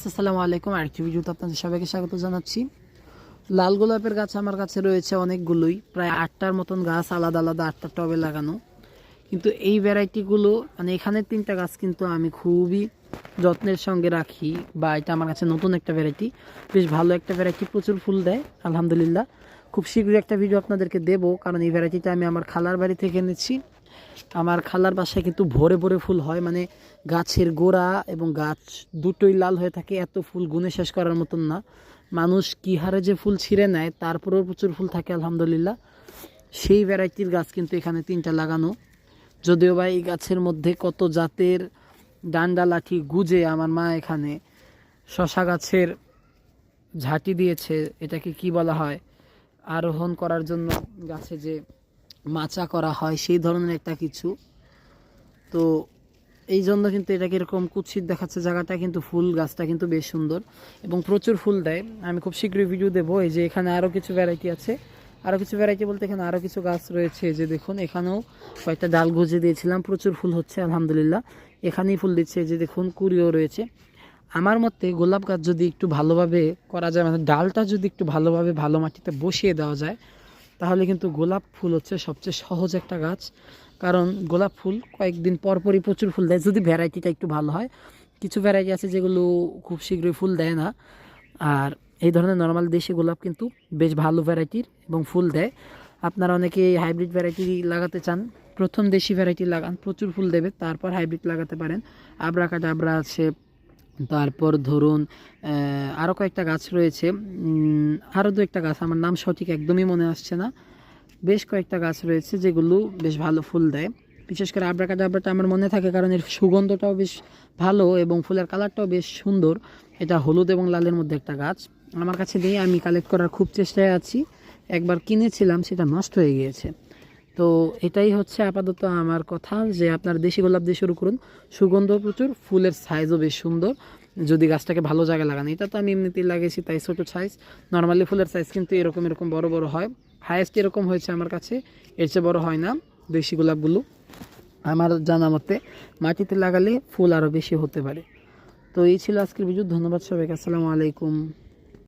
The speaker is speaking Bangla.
আসসালামু আলাইকুম। আরেকটি ভিডিওতে আপনাদের সবাইকে স্বাগত জানাচ্ছি। লাল গোলাপের গাছ আমার কাছে রয়েছে অনেকগুলোই, প্রায় 8টার মতন গাছ, আলাদা আলাদা 8টা টবে লাগানো। কিন্তু এই ভ্যারাইটিগুলো মানে এখানে 3টা গাছ কিন্তু আমি খুবই যত্নের সঙ্গে রাখি, বা এটা আমার কাছে নতুন একটা ভ্যারাইটি, বেশ ভালো একটা ভ্যারাইটি, প্রচুর ফুল দেয় আলহামদুলিল্লাহ। খুব শীঘ্রই একটা ভিডিও আপনাদেরকে দেবো, কারণ এই ভ্যারাইটিটা আমি আমার খালার বাড়ি থেকে এনেছি। আমার খালার বাসায় কিন্তু ভরে ভরে ফুল হয়, মানে গাছের গোড়া এবং গাছ দুটোই লাল হয়ে থাকে। এত ফুল গুনে শেষ করার মতন না, মানুষ কী হারে যে ফুল ছিঁড়ে নেয়, তারপরেও প্রচুর ফুল থাকে আলহামদুলিল্লাহ। সেই ভ্যারাইটির গাছ কিন্তু এখানে 3টা লাগানো। যদিও বা এই গাছের মধ্যে কত জাতের ডান্ডা লাঠি গুজে আমার মা এখানে শশা গাছের ঝাঁটি দিয়েছে, এটাকে কি বলা হয়, আরোহণ করার জন্য গাছে যে মাচা করা হয় সেই ধরনের একটা কিছু। তো এই জন্য কিন্তু এটাকে এরকম কুৎসিত দেখাচ্ছে জায়গাটা, কিন্তু ফুল গাছটা কিন্তু বেশ সুন্দর এবং প্রচুর ফুল দেয়। আমি খুব শীঘ্রই ভিডিও দেবো। এই যে এখানে আরও কিছু ভ্যারাইটি আছে, আরও কিছু ভ্যারাইটি বলতে এখানে আরও কিছু গাছ রয়েছে। এই যে দেখুন, এখানেও কয়েকটা ডাল গুঁজে দিয়েছিলাম, প্রচুর ফুল হচ্ছে আলহামদুলিল্লাহ। এখানেই ফুল দিচ্ছে, এই যে দেখুন কুড়িও রয়েছে। আমার মতে গোলাপ গাছ যদি একটু ভালোভাবে করা যায়, মানে ডালটা যদি একটু ভালোভাবে ভালো মাটিতে বসিয়ে দেওয়া যায়, তাহলে কিন্তু গোলাপ ফুল হচ্ছে সবচেয়ে সহজ একটা গাছ। কারণ গোলাপ ফুল কয়েকদিন পরপরই প্রচুর ফুল দেয়, যদি ভ্যারাইটিটা একটু ভালো হয়। কিছু ভ্যারাইটি আছে যেগুলো খুব শীঘ্রই ফুল দেয় না, আর এই ধরনের নর্মাল দেশি গোলাপ কিন্তু বেশ ভালো ভ্যারাইটির এবং ফুল দেয়। আপনারা অনেকে হাইব্রিড ভ্যারাইটি লাগাতে চান, প্রথম দেশি ভ্যারাইটি লাগান, প্রচুর ফুল দেবে, তারপর হাইব্রিড লাগাতে পারেন। আবরাকাডাবরা আছে, তারপর ধরুন আরও কয়েকটা গাছ রয়েছে, আরও দু একটা গাছ, আমার নাম সঠিক একদমই মনে আসছে না। বেশ কয়েকটা গাছ রয়েছে যেগুলো বেশ ভালো ফুল দেয়। বিশেষ করে আবরাকাডাবরাটা আমার মনে থাকে, কারণ এর সুগন্ধটাও বেশ ভালো এবং ফুলের কালারটাও বেশ সুন্দর। এটা হলুদ এবং লালের মধ্যে একটা গাছ আমার কাছে নেই, আমি কালেক্ট করার খুব চেষ্টায় আছি। একবার কিনেছিলাম, সেটা নষ্ট হয়ে গিয়েছে। তো এটাই হচ্ছে আপাতত আমার কথা, যে আপনার দেশি গোলাপ দিয়ে শুরু করুন, সুগন্ধ প্রচুর, ফুলের সাইজও বেশ সুন্দর যদি গাছটাকে ভালো জায়গায় লাগান। এটা তো আমি এমনিতেই লাগিয়েছি, তাই ছোটো সাইজ। নর্মালি ফুলের সাইজ কিন্তু এরকম এরকম বড় বড় হয়, হায়েস্ট এরকম হয়েছে আমার কাছে, এর চেয়ে বড় হয় না দেশি গোলাপগুলো আমার জানা মতে। মাটিতে লাগালে ফুল আরও বেশি হতে পারে। তো এই ছিল আজকের ভিডিও। ধন্যবাদ সবাইকে, আসসালামু আলাইকুম।